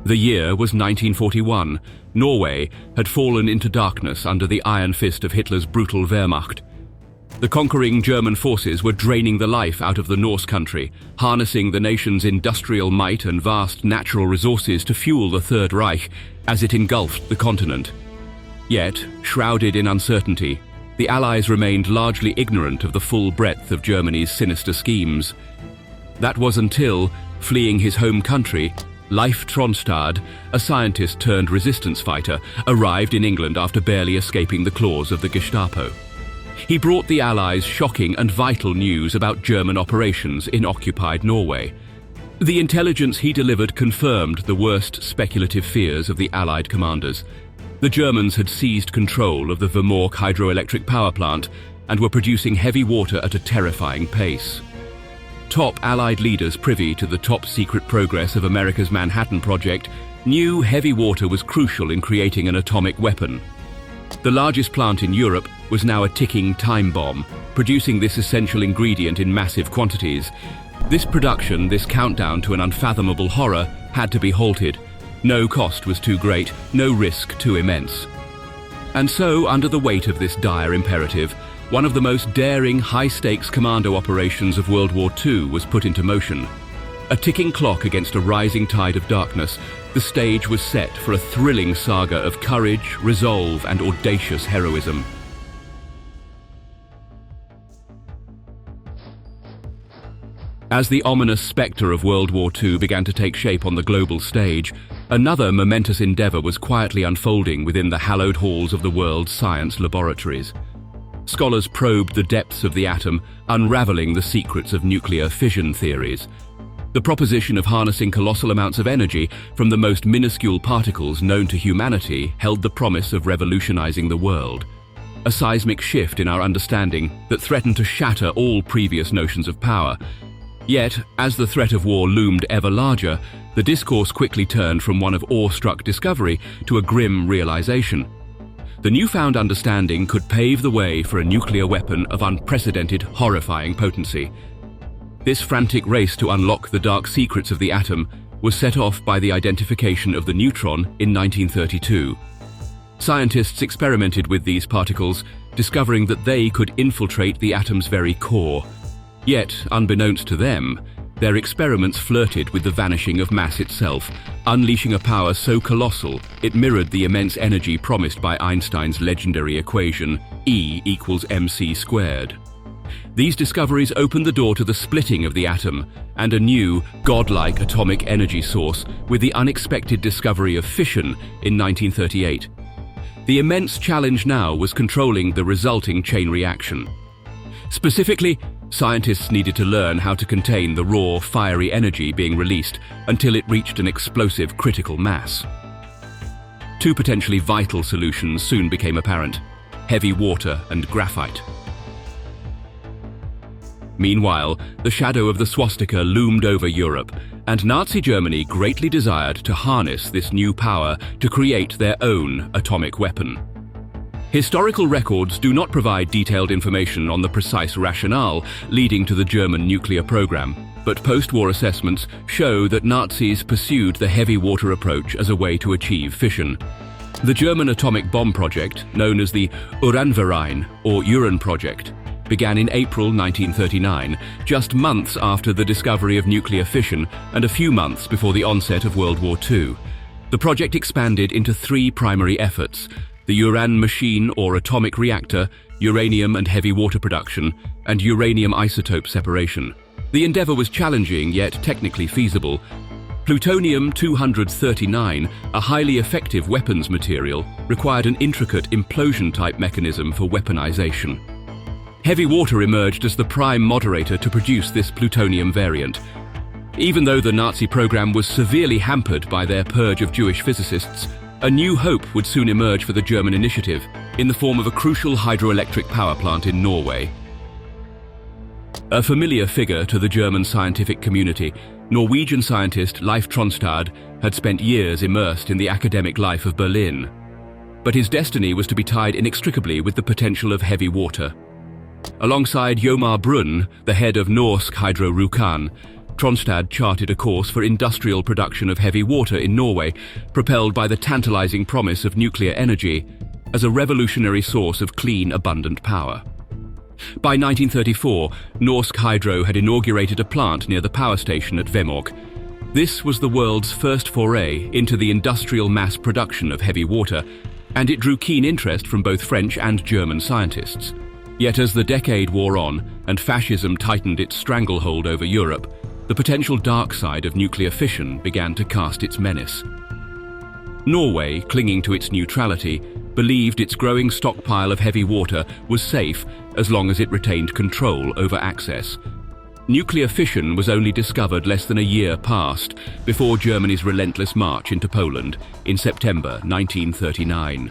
The year was 1941. Norway had fallen into darkness under the iron fist of Hitler's brutal Wehrmacht. The conquering German forces were draining the life out of the Norse country, harnessing the nation's industrial might and vast natural resources to fuel the Third Reich as it engulfed the continent. Yet, shrouded in uncertainty, the Allies remained largely ignorant of the full breadth of Germany's sinister schemes. That was until, fleeing his home country, Leif Tronstad, a scientist turned resistance fighter, arrived in England after barely escaping the claws of the Gestapo. He brought the Allies shocking and vital news about German operations in occupied Norway. The intelligence he delivered confirmed the worst speculative fears of the Allied commanders. The Germans had seized control of the Vemork hydroelectric power plant and were producing heavy water at a terrifying pace. Top Allied leaders privy to the top-secret progress of America's Manhattan Project knew heavy water was crucial in creating an atomic weapon. The largest plant in Europe was now a ticking time bomb, producing this essential ingredient in massive quantities. This production, this countdown to an unfathomable horror, had to be halted. No cost was too great, no risk too immense. And so, under the weight of this dire imperative, one of the most daring, high-stakes commando operations of World War II was put into motion. A ticking clock against a rising tide of darkness, the stage was set for a thrilling saga of courage, resolve, and audacious heroism. As the ominous spectre of World War II began to take shape on the global stage, another momentous endeavor was quietly unfolding within the hallowed halls of the world's science laboratories. Scholars probed the depths of the atom, unraveling the secrets of nuclear fission theories. The proposition of harnessing colossal amounts of energy from the most minuscule particles known to humanity held the promise of revolutionizing the world. A seismic shift in our understanding that threatened to shatter all previous notions of power. Yet, as the threat of war loomed ever larger, the discourse quickly turned from one of awestruck discovery to a grim realization. The newfound understanding could pave the way for a nuclear weapon of unprecedented, horrifying potency. This frantic race to unlock the dark secrets of the atom was set off by the identification of the neutron in 1932. Scientists experimented with these particles, discovering that they could infiltrate the atom's very core. Yet, unbeknownst to them, their experiments flirted with the vanishing of mass itself, unleashing a power so colossal it mirrored the immense energy promised by Einstein's legendary equation, E equals mc squared. These discoveries opened the door to the splitting of the atom and a new, godlike atomic energy source with the unexpected discovery of fission in 1938. The immense challenge now was controlling the resulting chain reaction. Specifically, scientists needed to learn how to contain the raw, fiery energy being released until it reached an explosive critical mass. Two potentially vital solutions soon became apparent: heavy water and graphite. Meanwhile, the shadow of the swastika loomed over Europe, and Nazi Germany greatly desired to harness this new power to create their own atomic weapon. Historical records do not provide detailed information on the precise rationale leading to the German nuclear program, but post-war assessments show that Nazis pursued the heavy water approach as a way to achieve fission. The German atomic bomb project, known as the Uranverein or Uran project, began in April 1939, just months after the discovery of nuclear fission and a few months before the onset of World War II. The project expanded into three primary efforts: the Uran machine or atomic reactor, uranium and heavy water production, and uranium isotope separation. The endeavor was challenging yet technically feasible. Plutonium-239, a highly effective weapons material, required an intricate implosion-type mechanism for weaponization. Heavy water emerged as the prime moderator to produce this plutonium variant. Even though the Nazi program was severely hampered by their purge of Jewish physicists, a new hope would soon emerge for the German initiative in the form of a crucial hydroelectric power plant in Norway. A familiar figure to the German scientific community, Norwegian scientist Leif Tronstad had spent years immersed in the academic life of Berlin. But his destiny was to be tied inextricably with the potential of heavy water. Alongside Jomar Brunn, the head of Norsk Hydro Rjukan, Tronstad charted a course for industrial production of heavy water in Norway, propelled by the tantalizing promise of nuclear energy as a revolutionary source of clean, abundant power. By 1934, Norsk Hydro had inaugurated a plant near the power station at Vemork. This was the world's first foray into the industrial mass production of heavy water, and it drew keen interest from both French and German scientists. Yet as the decade wore on and fascism tightened its stranglehold over Europe, the potential dark side of nuclear fission began to cast its menace. Norway, clinging to its neutrality, believed its growing stockpile of heavy water was safe as long as it retained control over access. Nuclear fission was only discovered less than a year past before Germany's relentless march into Poland in September 1939.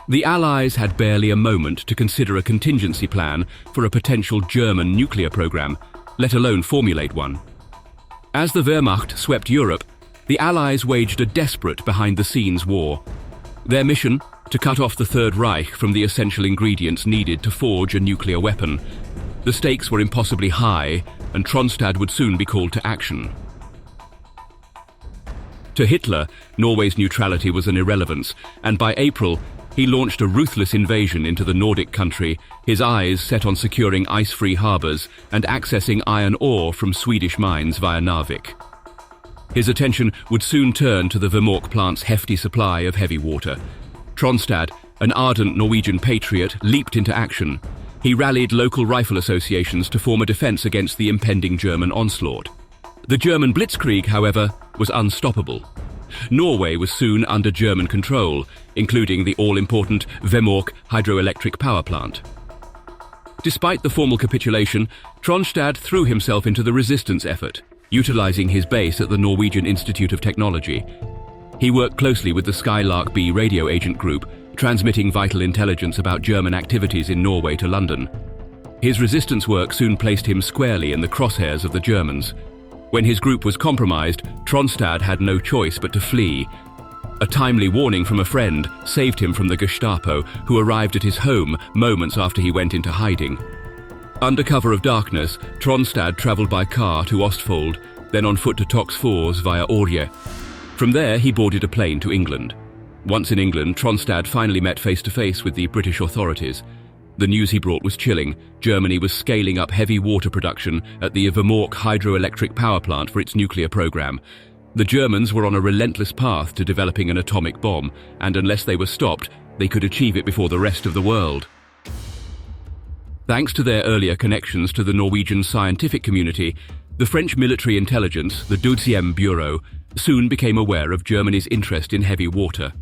The Allies had barely a moment to consider a contingency plan for a potential German nuclear program, let alone formulate one. As the Wehrmacht swept Europe, the Allies waged a desperate behind-the-scenes war. Their mission? To cut off the Third Reich from the essential ingredients needed to forge a nuclear weapon. The stakes were impossibly high, and Tronstad would soon be called to action. To Hitler, Norway's neutrality was an irrelevance, and by April, he launched a ruthless invasion into the Nordic country, his eyes set on securing ice-free harbours and accessing iron ore from Swedish mines via Narvik. His attention would soon turn to the Vemork plant's hefty supply of heavy water. Tronstad, an ardent Norwegian patriot, leaped into action. He rallied local rifle associations to form a defence against the impending German onslaught. The German blitzkrieg, however, was unstoppable. Norway was soon under German control, including the all-important Vemork hydroelectric power plant. Despite the formal capitulation, Tronstad threw himself into the resistance effort, utilizing his base at the Norwegian Institute of Technology. He worked closely with the Skylark B radio agent group, transmitting vital intelligence about German activities in Norway to London. His resistance work soon placed him squarely in the crosshairs of the Germans. When his group was compromised, Tronstad had no choice but to flee. A timely warning from a friend saved him from the Gestapo, who arrived at his home moments after he went into hiding. Under cover of darkness, Tronstad travelled by car to Ostfold, then on foot to Toxfors via Orje. From there, he boarded a plane to England. Once in England, Tronstad finally met face-to-face with the British authorities. The news he brought was chilling. Germany was scaling up heavy water production at the Vemork hydroelectric power plant for its nuclear program. The Germans were on a relentless path to developing an atomic bomb, and unless they were stopped, they could achieve it before the rest of the world. Thanks to their earlier connections to the Norwegian scientific community, the French military intelligence, the Deuxième Bureau, soon became aware of Germany's interest in heavy water.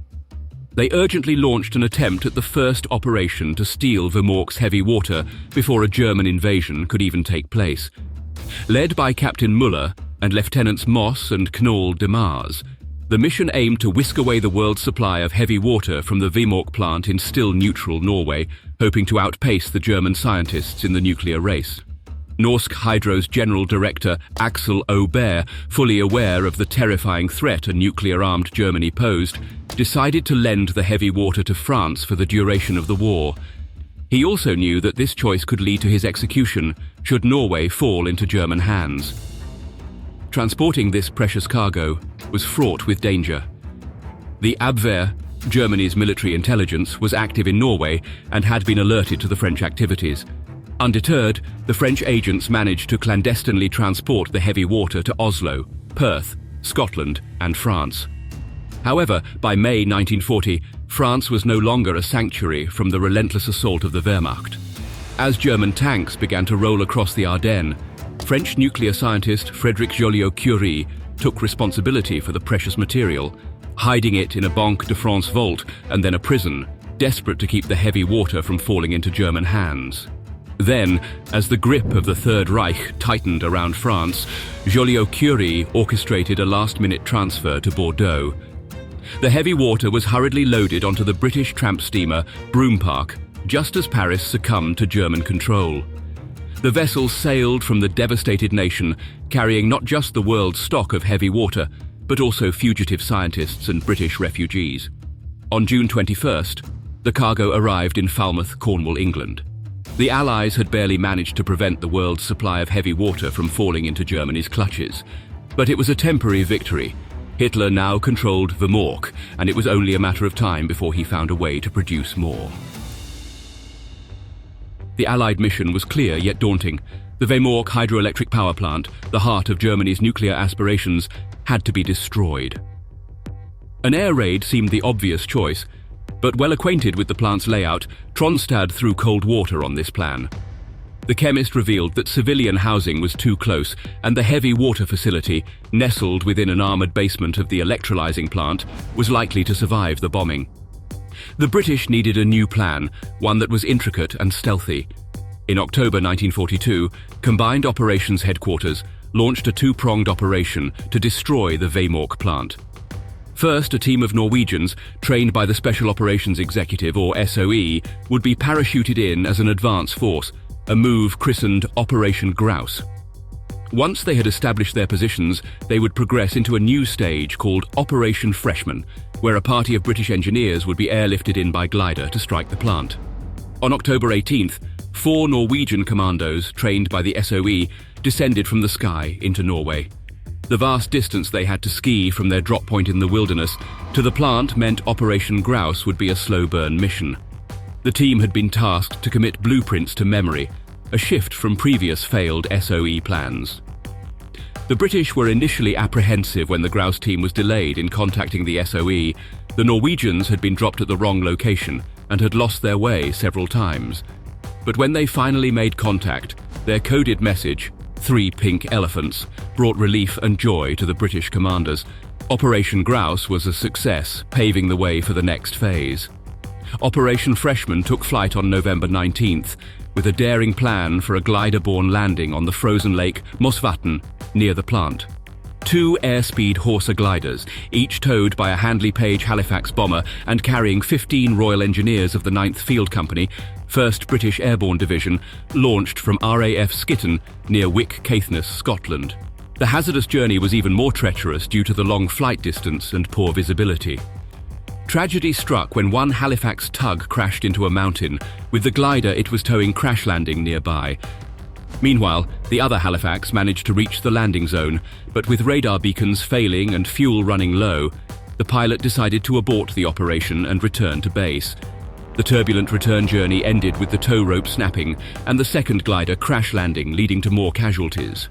They urgently launched an attempt at the first operation to steal Vemork's heavy water before a German invasion could even take place. Led by Captain Müller and Lieutenants Moss and Knoll de Mars, the mission aimed to whisk away the world's supply of heavy water from the Vemork plant in still neutral Norway, hoping to outpace the German scientists in the nuclear race. Norsk Hydro's general director, Axel Aubert, fully aware of the terrifying threat a nuclear-armed Germany posed, decided to lend the heavy water to France for the duration of the war. He also knew that this choice could lead to his execution should Norway fall into German hands. Transporting this precious cargo was fraught with danger. The Abwehr, Germany's military intelligence, was active in Norway and had been alerted to the French activities. Undeterred, the French agents managed to clandestinely transport the heavy water to Oslo, Perth, Scotland, and France. However, by May 1940, France was no longer a sanctuary from the relentless assault of the Wehrmacht. As German tanks began to roll across the Ardennes, French nuclear scientist Frédéric Joliot-Curie took responsibility for the precious material, hiding it in a Banque de France vault and then a prison, desperate to keep the heavy water from falling into German hands. Then, as the grip of the Third Reich tightened around France, Joliot-Curie orchestrated a last-minute transfer to Bordeaux. The heavy water was hurriedly loaded onto the British tramp steamer Broompark, just as Paris succumbed to German control. The vessel sailed from the devastated nation, carrying not just the world's stock of heavy water, but also fugitive scientists and British refugees. On June 21st, the cargo arrived in Falmouth, Cornwall, England. The Allies had barely managed to prevent the world's supply of heavy water from falling into Germany's clutches. But it was a temporary victory. Hitler now controlled Vemork, and it was only a matter of time before he found a way to produce more. The Allied mission was clear yet daunting. The Vemork hydroelectric power plant, the heart of Germany's nuclear aspirations, had to be destroyed. An air raid seemed the obvious choice, but well acquainted with the plant's layout, Tronstad threw cold water on this plan. The chemist revealed that civilian housing was too close, and the heavy water facility, nestled within an armored basement of the electrolyzing plant, was likely to survive the bombing. The British needed a new plan, one that was intricate and stealthy. In October 1942, Combined Operations Headquarters launched a two-pronged operation to destroy the Vemork plant. First, a team of Norwegians, trained by the Special Operations Executive, or SOE, would be parachuted in as an advance force, a move christened Operation Grouse. Once they had established their positions, they would progress into a new stage called Operation Freshman, where a party of British engineers would be airlifted in by glider to strike the plant. On October 18th, 4 Norwegian commandos, trained by the SOE, descended from the sky into Norway. The vast distance they had to ski from their drop point in the wilderness to the plant meant Operation Grouse would be a slow-burn mission. The team had been tasked to commit blueprints to memory, a shift from previous failed SOE plans. The British were initially apprehensive when the Grouse team was delayed in contacting the SOE. The Norwegians had been dropped at the wrong location and had lost their way several times. But when they finally made contact, their coded message, 3 pink elephants, brought relief and joy to the British commanders. Operation Grouse was a success, paving the way for the next phase. Operation Freshman took flight on November 19th, with a daring plan for a glider-borne landing on the frozen lake Mosvatn near the plant. 2 airspeed Horsa gliders, each towed by a Handley Page Halifax bomber and carrying 15 Royal Engineers of the 9th Field Company, 1st British Airborne Division, launched from RAF Skitton near Wick, Caithness, Scotland. The hazardous journey was even more treacherous due to the long flight distance and poor visibility. Tragedy struck when one Halifax tug crashed into a mountain, with the glider it was towing crash landing nearby. Meanwhile, the other Halifax managed to reach the landing zone, but with radar beacons failing and fuel running low, the pilot decided to abort the operation and return to base. The turbulent return journey ended with the tow rope snapping and the second glider crash landing, leading to more casualties.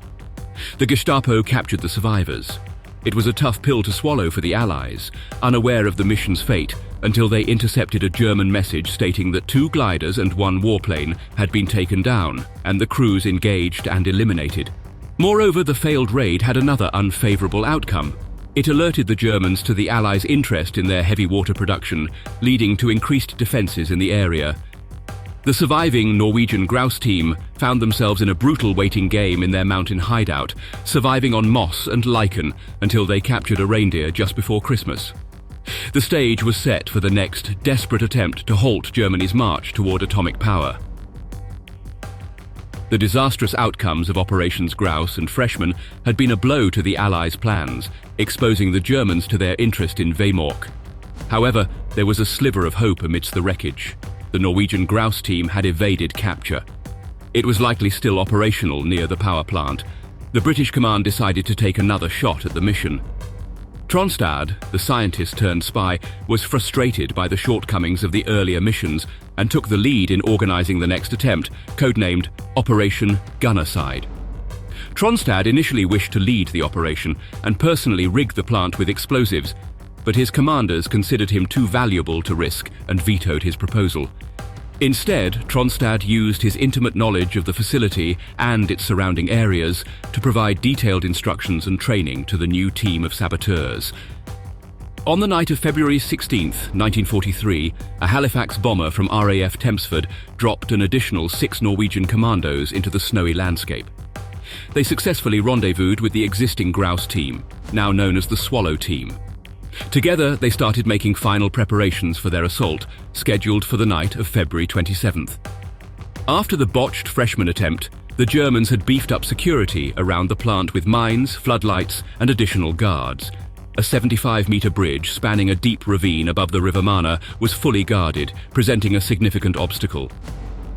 The Gestapo captured the survivors. It was a tough pill to swallow for the Allies, unaware of the mission's fate until they intercepted a German message stating that 2 gliders and 1 warplane had been taken down and the crews engaged and eliminated. Moreover, the failed raid had another unfavorable outcome. It alerted the Germans to the Allies' interest in their heavy water production, leading to increased defenses in the area. The surviving Norwegian Grouse team found themselves in a brutal waiting game in their mountain hideout, surviving on moss and lichen until they captured a reindeer just before Christmas. The stage was set for the next desperate attempt to halt Germany's march toward atomic power. The disastrous outcomes of Operations Grouse and Freshman had been a blow to the Allies' plans, exposing the Germans to their interest in Vemork. However, there was a sliver of hope amidst the wreckage. The Norwegian Grouse team had evaded capture. It was likely still operational near the power plant. The British command decided to take another shot at the mission. Tronstad, the scientist turned spy, was frustrated by the shortcomings of the earlier missions and took the lead in organizing the next attempt, codenamed Operation Gunnerside. Tronstad initially wished to lead the operation and personally rig the plant with explosives, but his commanders considered him too valuable to risk and vetoed his proposal. Instead, Tronstad used his intimate knowledge of the facility and its surrounding areas to provide detailed instructions and training to the new team of saboteurs. On the night of February 16, 1943, a Halifax bomber from RAF Tempsford dropped an additional 6 Norwegian commandos into the snowy landscape. They successfully rendezvoused with the existing Grouse team, now known as the Swallow team. Together, they started making final preparations for their assault, scheduled for the night of February 27th. After the botched Freshman attempt, the Germans had beefed up security around the plant with mines, floodlights, and additional guards. A 75-meter bridge spanning a deep ravine above the River Mana was fully guarded, presenting a significant obstacle.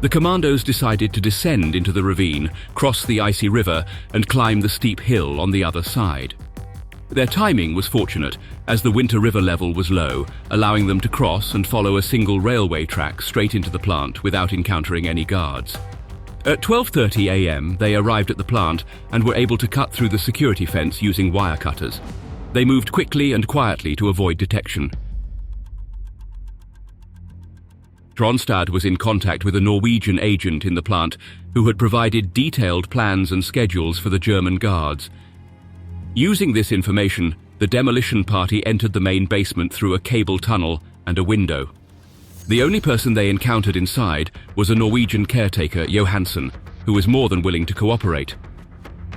The commandos decided to descend into the ravine, cross the icy river, and climb the steep hill on the other side. Their timing was fortunate, as the winter river level was low, allowing them to cross and follow a single railway track straight into the plant without encountering any guards. At 12:30 a.m., they arrived at the plant and were able to cut through the security fence using wire cutters. They moved quickly and quietly to avoid detection. Tronstad was in contact with a Norwegian agent in the plant who had provided detailed plans and schedules for the German guards. Using this information, the demolition party entered the main basement through a cable tunnel and a window. The only person they encountered inside was a Norwegian caretaker, Johansen, who was more than willing to cooperate.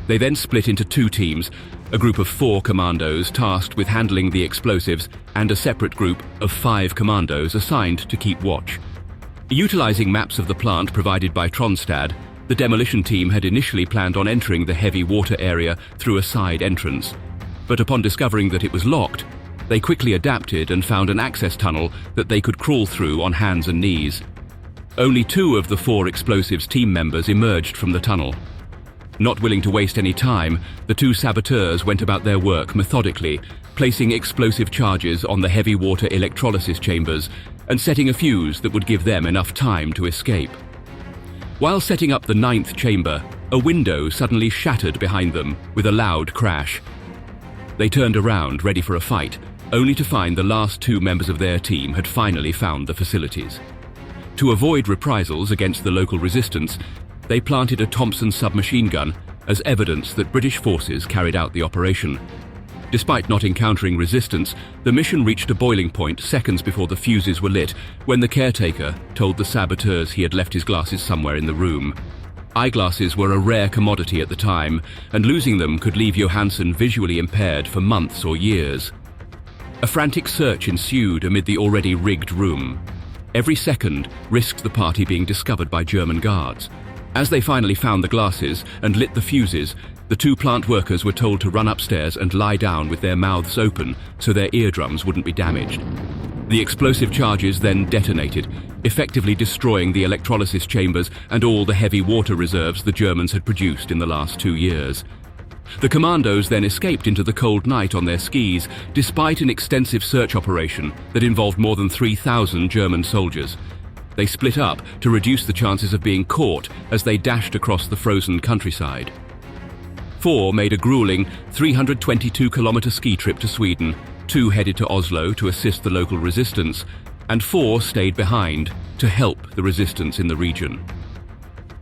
They then split into two teams, a group of 4 commandos tasked with handling the explosives and a separate group of 5 commandos assigned to keep watch. Utilizing maps of the plant provided by Tronstad, the demolition team had initially planned on entering the heavy water area through a side entrance, but upon discovering that it was locked, they quickly adapted and found an access tunnel that they could crawl through on hands and knees. Only 2 of the 4 explosives team members emerged from the tunnel. Not willing to waste any time, the 2 saboteurs went about their work methodically, placing explosive charges on the heavy water electrolysis chambers and setting a fuse that would give them enough time to escape. While setting up the 9th chamber, a window suddenly shattered behind them with a loud crash. They turned around, ready for a fight, only to find the last 2 members of their team had finally found the facilities. To avoid reprisals against the local resistance, they planted a Thompson submachine gun as evidence that British forces carried out the operation. Despite not encountering resistance, the mission reached a boiling point seconds before the fuses were lit when the caretaker told the saboteurs he had left his glasses somewhere in the room. Eyeglasses were a rare commodity at the time, and losing them could leave Johansen visually impaired for months or years. A frantic search ensued amid the already rigged room. Every second risked the party being discovered by German guards. As they finally found the glasses and lit the fuses, the 2 plant workers were told to run upstairs and lie down with their mouths open so their eardrums wouldn't be damaged. The explosive charges then detonated, effectively destroying the electrolysis chambers and all the heavy water reserves the Germans had produced in the last 2 years. The commandos then escaped into the cold night on their skis, despite an extensive search operation that involved more than 3,000 German soldiers. They split up to reduce the chances of being caught as they dashed across the frozen countryside. 4 made a grueling 322-kilometer ski trip to Sweden, 2 headed to Oslo to assist the local resistance, and 4 stayed behind to help the resistance in the region.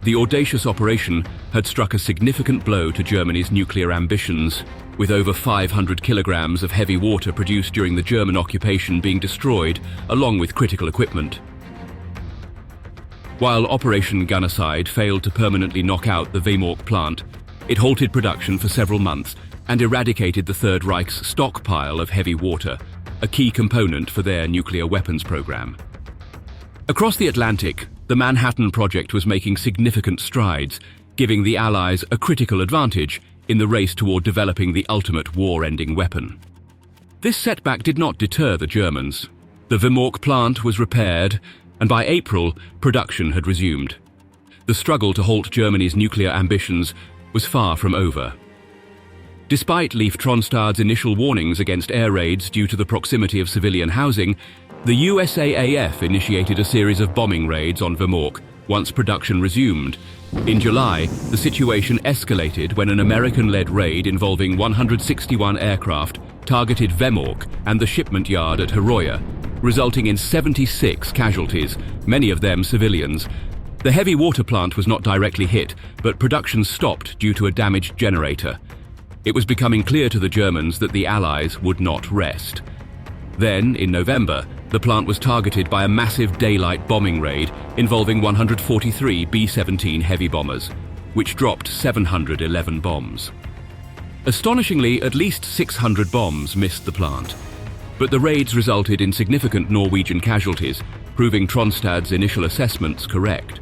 The audacious operation had struck a significant blow to Germany's nuclear ambitions, with over 500 kilograms of heavy water produced during the German occupation being destroyed, along with critical equipment. While Operation Gunnerside failed to permanently knock out the Vemork plant, it halted production for several months and eradicated the Third Reich's stockpile of heavy water, a key component for their nuclear weapons program. Across the Atlantic, the Manhattan Project was making significant strides, giving the Allies a critical advantage in the race toward developing the ultimate war-ending weapon. This setback did not deter the Germans. The Vemork plant was repaired, and by April, production had resumed. The struggle to halt Germany's nuclear ambitions was far from over. Despite Leif Tronstad's initial warnings against air raids due to the proximity of civilian housing, the USAAF initiated a series of bombing raids on Vemork once production resumed. In July, the situation escalated when an American-led raid involving 161 aircraft targeted Vemork and the shipment yard at Herøya, resulting in 76 casualties, many of them civilians. The heavy water plant was not directly hit, but production stopped due to a damaged generator. It was becoming clear to the Germans that the Allies would not rest. Then, in November, the plant was targeted by a massive daylight bombing raid involving 143 B-17 heavy bombers, which dropped 711 bombs. Astonishingly, at least 600 bombs missed the plant. But the raids resulted in significant Norwegian casualties, proving Tronstad's initial assessments correct.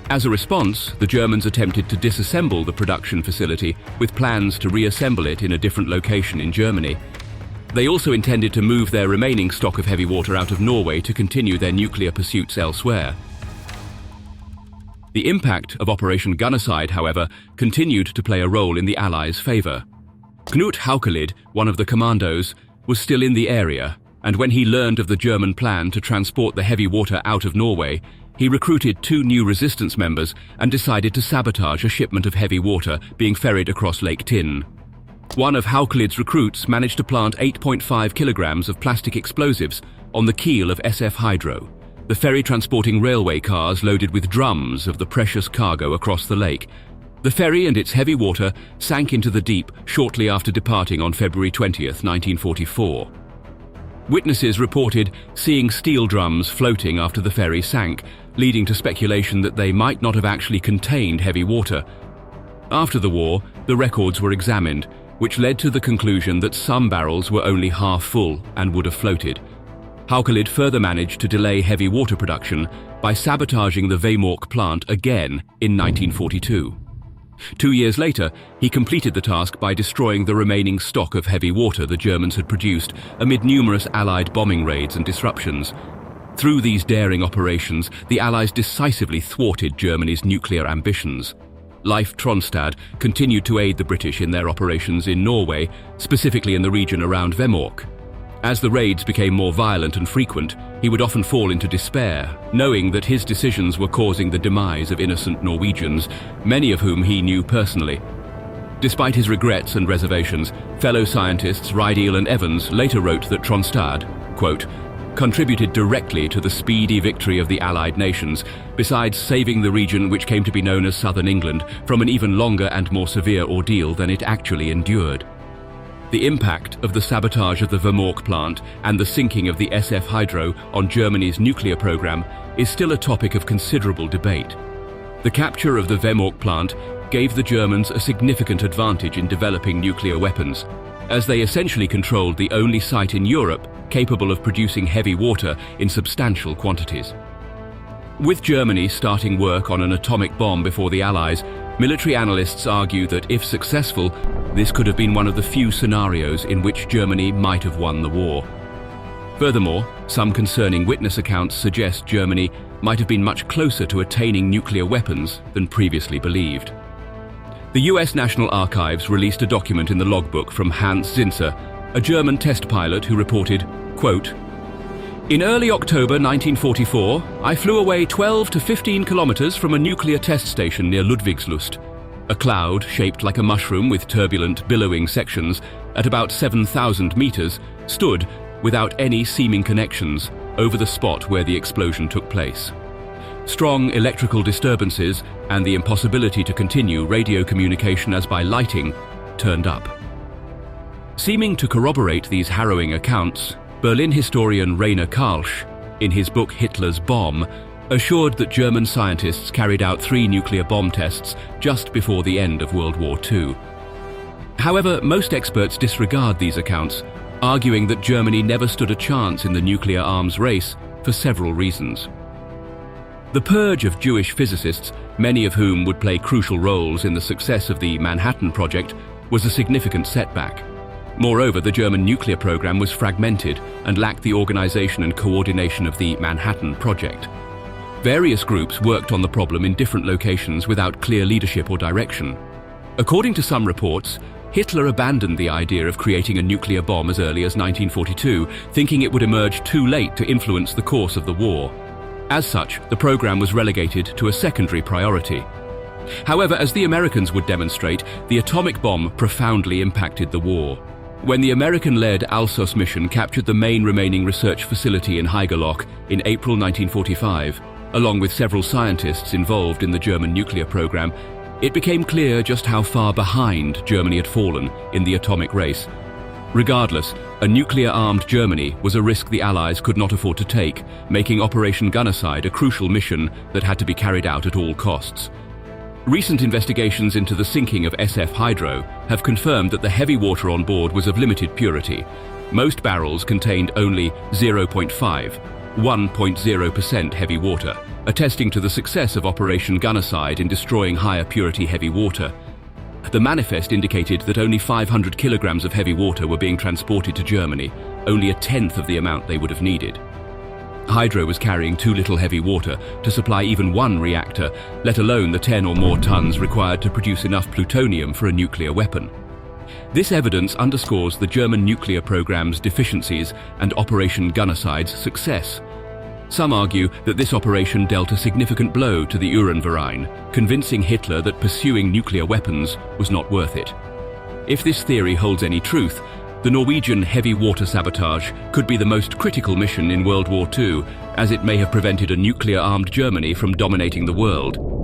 As a response, the Germans attempted to disassemble the production facility with plans to reassemble it in a different location in Germany. They also intended to move their remaining stock of heavy water out of Norway to continue their nuclear pursuits elsewhere. The impact of Operation Gunnerside, however, continued to play a role in the Allies' favour. Knut Haukelid, one of the commandos, was still in the area, and when he learned of the German plan to transport the heavy water out of Norway, he recruited 2 new resistance members and decided to sabotage a shipment of heavy water being ferried across Lake Tinn. One of Haukelid's recruits managed to plant 8.5 kilograms of plastic explosives on the keel of SF Hydro, the ferry transporting railway cars loaded with drums of the precious cargo across the lake. The ferry and its heavy water sank into the deep shortly after departing on February 20th, 1944. Witnesses reported seeing steel drums floating after the ferry sank, leading to speculation that they might not have actually contained heavy water. After the war, the records were examined, which led to the conclusion that some barrels were only half full and would have floated. Haukelid further managed to delay heavy water production by sabotaging the Vemork plant again in 1942. 2 years later, he completed the task by destroying the remaining stock of heavy water the Germans had produced amid numerous Allied bombing raids and disruptions. Through these daring operations, the Allies decisively thwarted Germany's nuclear ambitions. Leif Tronstad continued to aid the British in their operations in Norway, specifically in the region around Vemork. As the raids became more violent and frequent, he would often fall into despair, knowing that his decisions were causing the demise of innocent Norwegians, many of whom he knew personally. Despite his regrets and reservations, fellow scientists Rydell and Evans later wrote that Tronstad, quote, contributed directly to the speedy victory of the Allied nations, besides saving the region which came to be known as Southern England from an even longer and more severe ordeal than it actually endured. The impact of the sabotage of the Vemork plant and the sinking of the SF Hydro on Germany's nuclear program is still a topic of considerable debate. The capture of the Vemork plant gave the Germans a significant advantage in developing nuclear weapons, as they essentially controlled the only site in Europe capable of producing heavy water in substantial quantities. With Germany starting work on an atomic bomb before the Allies, military analysts argue that if successful, this could have been one of the few scenarios in which Germany might have won the war. Furthermore, some concerning witness accounts suggest Germany might have been much closer to attaining nuclear weapons than previously believed. The US National Archives released a document in the logbook from Hans Zinser, a German test pilot who reported, quote, "In early October 1944, I flew away 12 to 15 kilometers from a nuclear test station near Ludwigslust. A cloud shaped like a mushroom with turbulent, billowing sections at about 7,000 meters stood, without any seeming connections, over the spot where the explosion took place. Strong electrical disturbances and the impossibility to continue radio communication as by lighting turned up." Seeming to corroborate these harrowing accounts, Berlin historian Rainer Kalsch, in his book Hitler's Bomb, assured that German scientists carried out 3 nuclear bomb tests just before the end of World War II. However, most experts disregard these accounts, arguing that Germany never stood a chance in the nuclear arms race for several reasons. The purge of Jewish physicists, many of whom would play crucial roles in the success of the Manhattan Project, was a significant setback. Moreover, the German nuclear program was fragmented and lacked the organization and coordination of the Manhattan Project. Various groups worked on the problem in different locations without clear leadership or direction. According to some reports, Hitler abandoned the idea of creating a nuclear bomb as early as 1942, thinking it would emerge too late to influence the course of the war. As such, the program was relegated to a secondary priority. However, as the Americans would demonstrate, the atomic bomb profoundly impacted the war. When the American-led Alsos mission captured the main remaining research facility in Haigerloch in April 1945, along with several scientists involved in the German nuclear program, it became clear just how far behind Germany had fallen in the atomic race. Regardless, a nuclear-armed Germany was a risk the Allies could not afford to take, making Operation Gunnerside a crucial mission that had to be carried out at all costs. Recent investigations into the sinking of SF Hydro have confirmed that the heavy water on board was of limited purity. Most barrels contained only 1.0% heavy water, attesting to the success of Operation Gunnerside in destroying higher purity heavy water. The manifest indicated that only 500 kilograms of heavy water were being transported to Germany, only a tenth of the amount they would have needed. Hydro was carrying too little heavy water to supply even one reactor, let alone the 10 or more tons required to produce enough plutonium for a nuclear weapon. This evidence underscores the German nuclear program's deficiencies and Operation Gunnerside's success. Some argue that this operation dealt a significant blow to the Uhrenverein, convincing Hitler that pursuing nuclear weapons was not worth it. If this theory holds any truth, the Norwegian heavy water sabotage could be the most critical mission in World War II, as it may have prevented a nuclear-armed Germany from dominating the world.